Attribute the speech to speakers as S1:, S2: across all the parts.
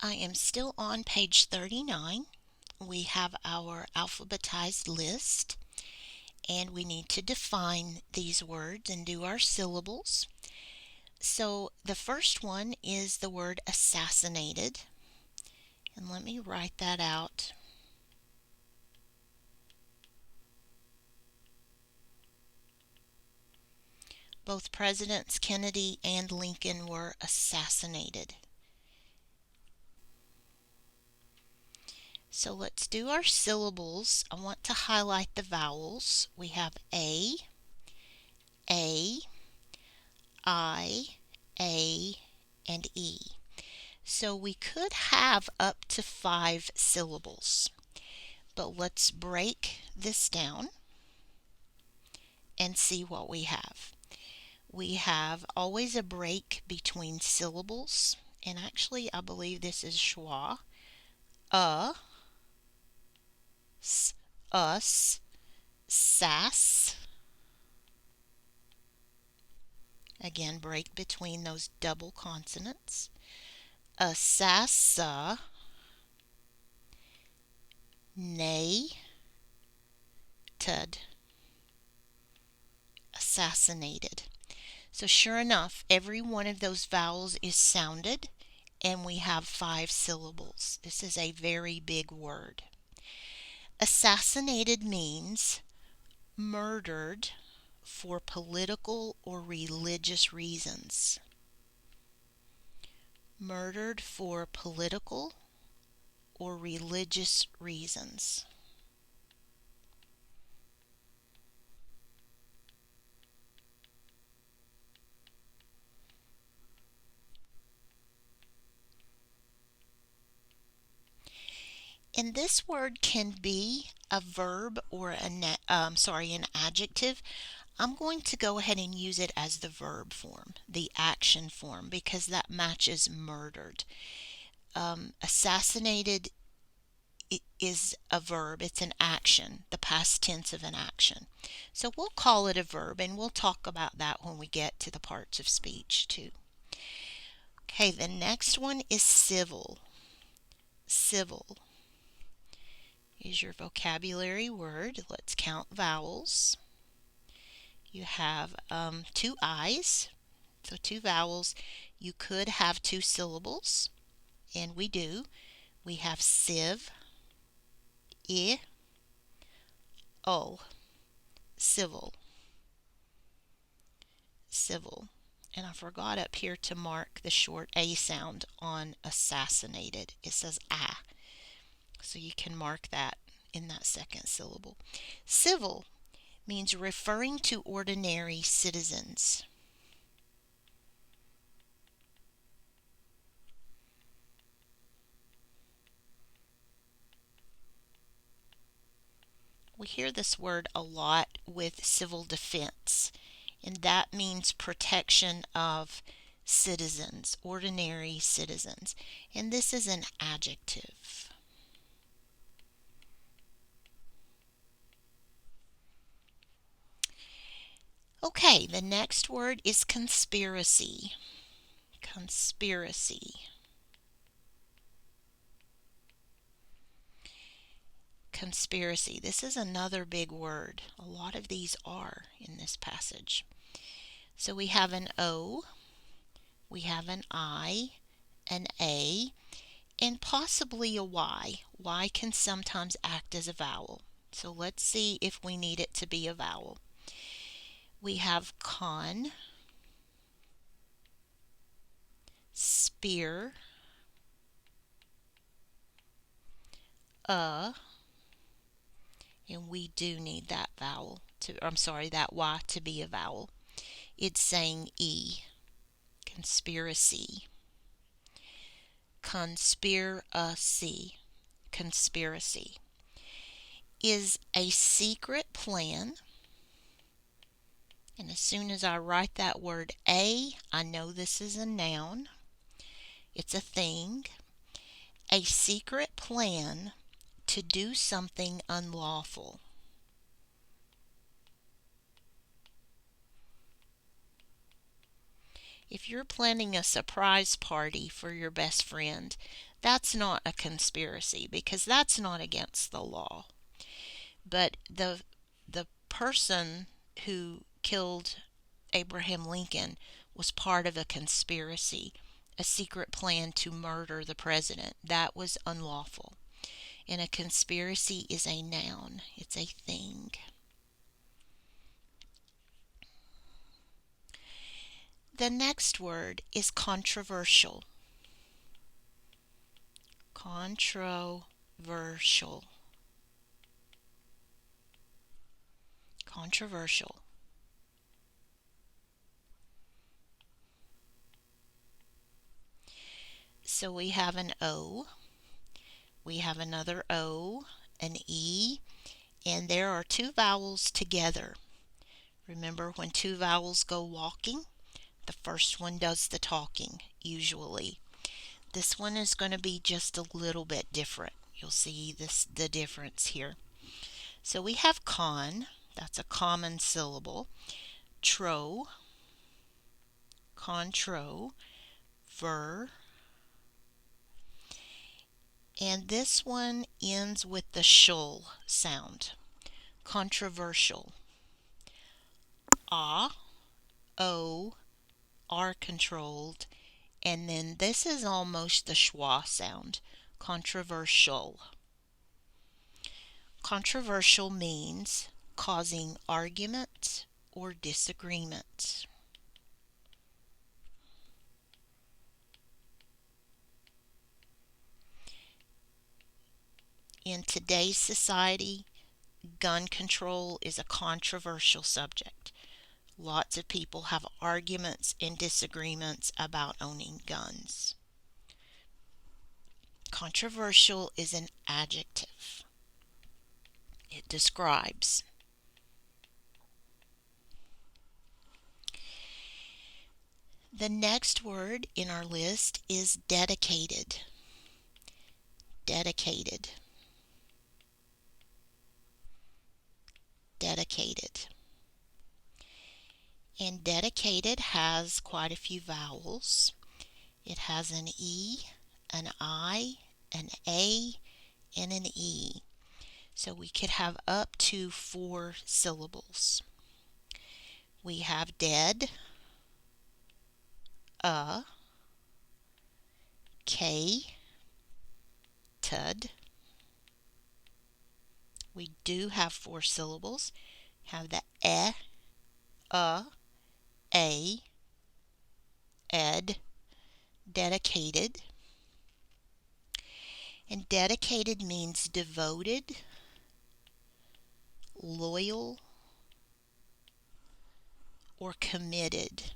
S1: I am still on page 39. We have our alphabetized list, and we need to define these words and do our syllables. So the first one is the word assassinated, and let me write that out. Both Presidents Kennedy and Lincoln were assassinated. So let's do our syllables. I want to highlight the vowels. We have A, I, A, and E. So we could have up to 5 syllables. But let's break this down and see what we have. We have always a break between syllables, and actually I believe this is schwa. Us, sass. Again, break between those double consonants. Assassa, nay, tud, assassinated. So sure enough, every one of those vowels is sounded, and we have 5 syllables. This is a very big word. Assassinated means murdered for political or religious reasons. Murdered for political or religious reasons. And this word can be a verb or an adjective. I'm going to go ahead and use it as the verb form, the action form, because that matches murdered. Assassinated is a verb. It's an action, the past tense of an action. So we'll call it a verb, and we'll talk about that when we get to the parts of speech too. Okay, the next one is civil. Civil is your vocabulary word. Let's count vowels. You have 2 I's, so 2 vowels. You could have 2 syllables, and we do. We have civ, I, O, civil. Civil. And I forgot up here to mark the short A sound on assassinated. It says ah. So you can mark that in that second syllable. Civil means referring to ordinary citizens. We hear this word a lot with civil defense, and that means protection of citizens, ordinary citizens. And this is an adjective. Okay, the next word is conspiracy. Conspiracy. Conspiracy. This is another big word. A lot of these are in this passage. So we have an O, we have an I, an A, and possibly a Y. Y can sometimes act as a vowel. So let's see if we need it to be a vowel. We have con, spear, and we do need that vowel that Y to be a vowel. It's saying E, conspiracy. Conspiracy. Conspiracy is a secret plan. And as soon as I write that word a, I know this is a noun. It's a thing. A secret plan to do something unlawful. If you're planning a surprise party for your best friend, That's not a conspiracy because that's not against the law. But the person who killed Abraham Lincoln was part of a conspiracy, a secret plan to murder the president. That was unlawful. And a conspiracy is a noun, it's a thing. The next word is controversial. Controversial. Controversial. So we have an O, we have another O, an E, and there are two vowels together. Remember when two vowels go walking? The first one does the talking, usually. This one is going to be just a little bit different. You'll see the difference here. So we have con, that's a common syllable. Tro, contro, ver. And this one ends with the shul sound. Controversial. Ah, O, are controlled. And then this is almost the schwa sound. Controversial. Controversial means causing argument or disagreement. In today's society, gun control is a controversial subject. Lots of people have arguments and disagreements about owning guns. Controversial is an adjective. It describes. The next word in our list is dedicated. Dedicated. Dedicated. And dedicated has quite a few vowels. It has an E, an I, an A, and an E. So we could have up to 4 syllables. We have dead, K, tud. We do have 4 syllables. Have the a, ed, dedicated. And dedicated means devoted, loyal, or committed.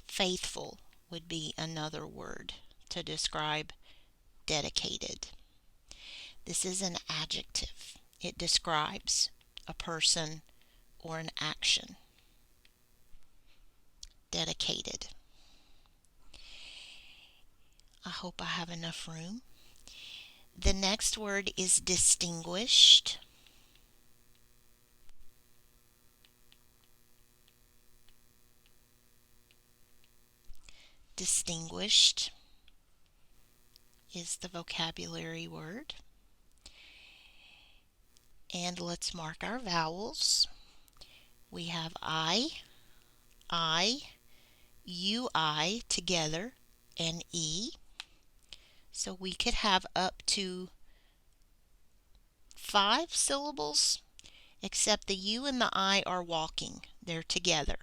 S1: Faithful would be another word to describe dedicated. This is an adjective. It describes a person or an action. Dedicated. I hope I have enough room. The next word is distinguished. Distinguished is the vocabulary word. And let's mark our vowels. We have I, UI together, and E. So we could have up to 5 syllables, except the U and the I are walking. They're together.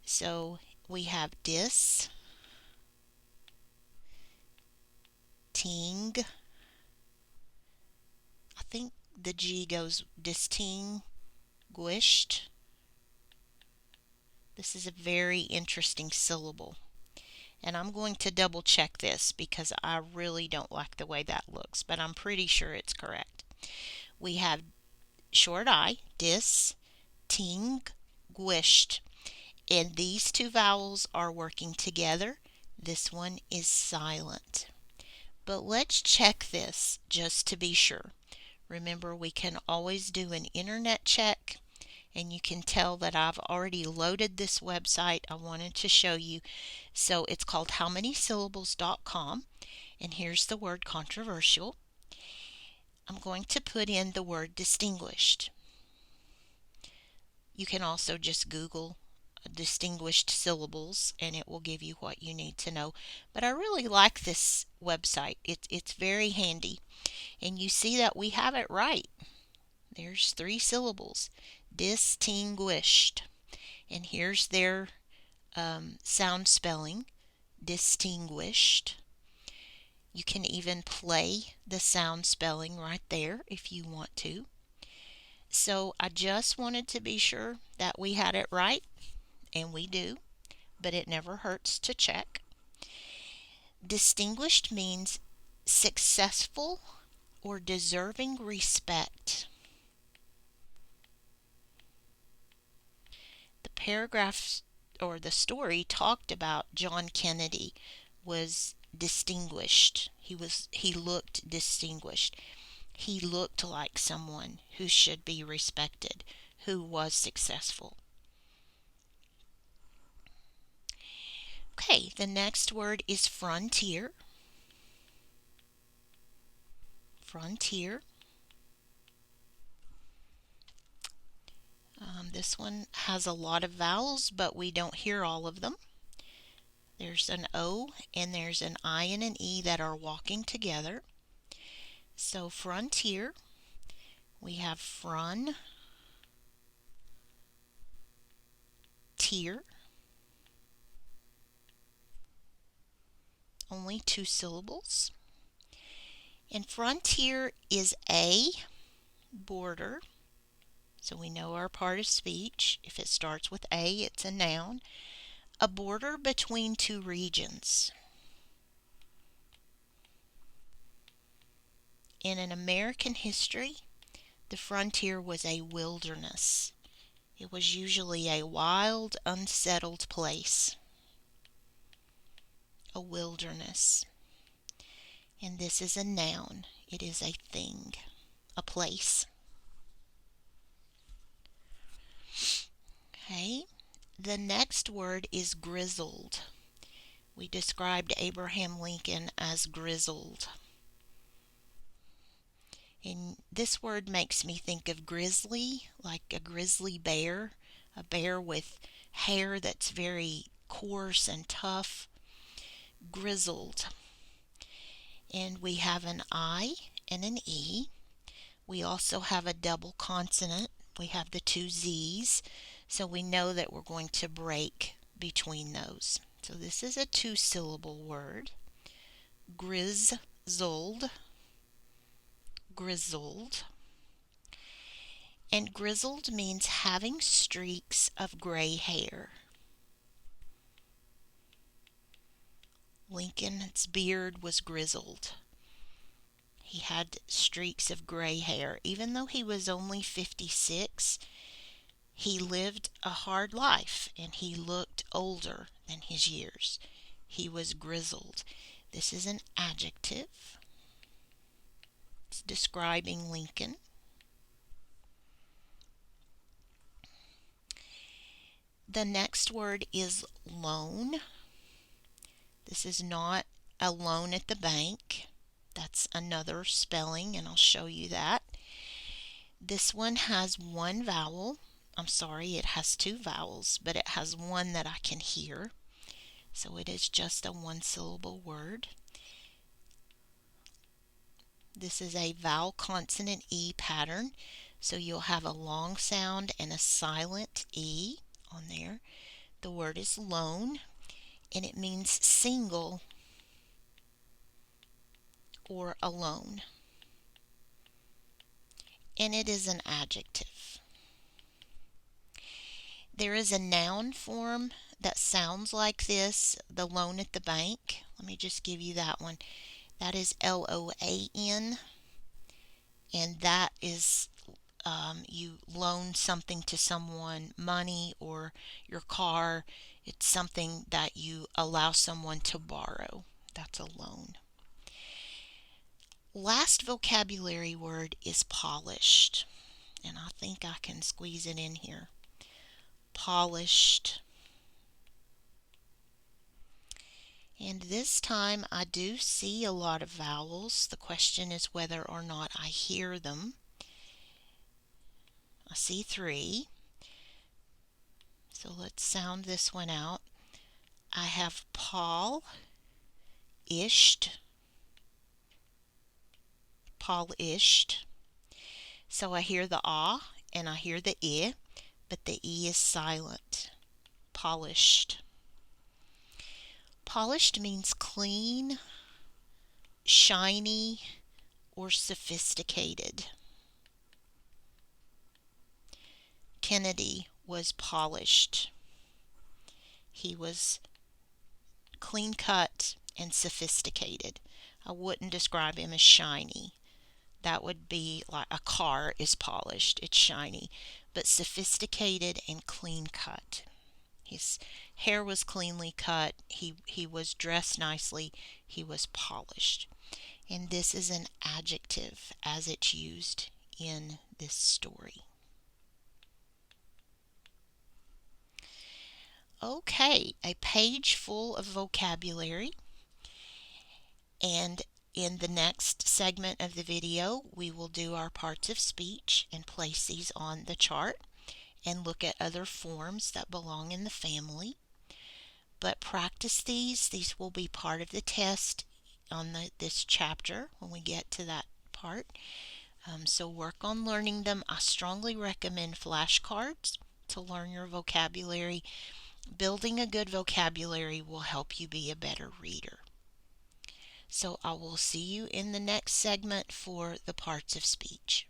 S1: So we have dis, ting. I think the G goes distinguished. This is a very interesting syllable. And I'm going to double check this because I really don't like the way that looks, but I'm pretty sure it's correct. We have short I, distinguished. And these 2 vowels are working together. This one is silent. But let's check this just to be sure. Remember, we can always do an internet check And you can tell that I've already loaded this website. I wanted to show you. So it's called howmanysyllables.com, and here's the word controversial. I'm going to put in the word distinguished. You can also just Google distinguished syllables and it will give you what you need to know. But I really like this website. It's very handy. And you see that we have it right. There's 3 syllables. Distinguished. And here's their sound spelling. Distinguished. You can even play the sound spelling right there if you want to. So I just wanted to be sure that we had it right, and we do, but it never hurts to check. Distinguished means successful or deserving respect. The paragraph or the story talked about John Kennedy was distinguished. He looked distinguished. He looked like someone who should be respected, who was successful. Okay, the next word is frontier. Frontier. This one has a lot of vowels, but we don't hear all of them. There's an O and there's an I and an E that are walking together. So frontier, we have front, tier, only 2 syllables. And frontier is a border. So we know our part of speech. If it starts with a, it's a noun. A border between 2 regions. In an American history, the frontier was a wilderness. It was usually a wild, unsettled place. A wilderness. And this is a noun. It is a thing, a place. Okay, the next word is grizzled. We described Abraham Lincoln as grizzled. And this word makes me think of grizzly, like a grizzly bear, a bear with hair that's very coarse and tough. Grizzled. And we have an I and an E. We also have a double consonant. We have the 2 Z's, so we know that we're going to break between those. So this is a 2-syllable word. Grizzled. Grizzled. And grizzled means having streaks of gray hair. Lincoln's beard was grizzled. He had streaks of gray hair. Even though he was only 56, he lived a hard life and he looked older than his years. He was grizzled. This is an adjective. It's describing Lincoln. The next word is loan. This is not a loan at the bank. That's another spelling, and I'll show you that. This one has 1 vowel. I'm sorry, it has 2 vowels, but it has 1 that I can hear. So it is just a 1-syllable word. This is a vowel consonant E pattern. So you'll have a long sound and a silent E on there. The word is loan, and it means single or alone. And it is an adjective. There is a noun form that sounds like this, the loan at the bank. Let me just give you that one. That is LOAN, and that is you loan something to someone, money or your car. It's something that you allow someone to borrow. That's a loan. Last vocabulary word is polished. and I think I can squeeze it in here. Polished. And this time I do see a lot of vowels. The question is whether or not I hear them. I see 3. So let's sound this one out. I have polished, polished. So I hear the ah and I hear the I, but the E is silent. Polished. Polished means clean, shiny, or sophisticated. Kennedy was polished. He was clean cut and sophisticated. I wouldn't describe him as shiny. That would be like a car is polished, it's shiny, but sophisticated and clean cut. His hair was cleanly cut, he was dressed nicely, he was polished. And this is an adjective as it's used in this story. Okay, a page full of vocabulary, and in the next segment of the video we will do our parts of speech and place these on the chart and look at other forms that belong in the family. But practice these will be part of the test on this chapter when we get to that part. So work on learning them. I strongly recommend flashcards to learn your vocabulary. Building a good vocabulary will help you be a better reader. So I will see you in the next segment for the parts of speech.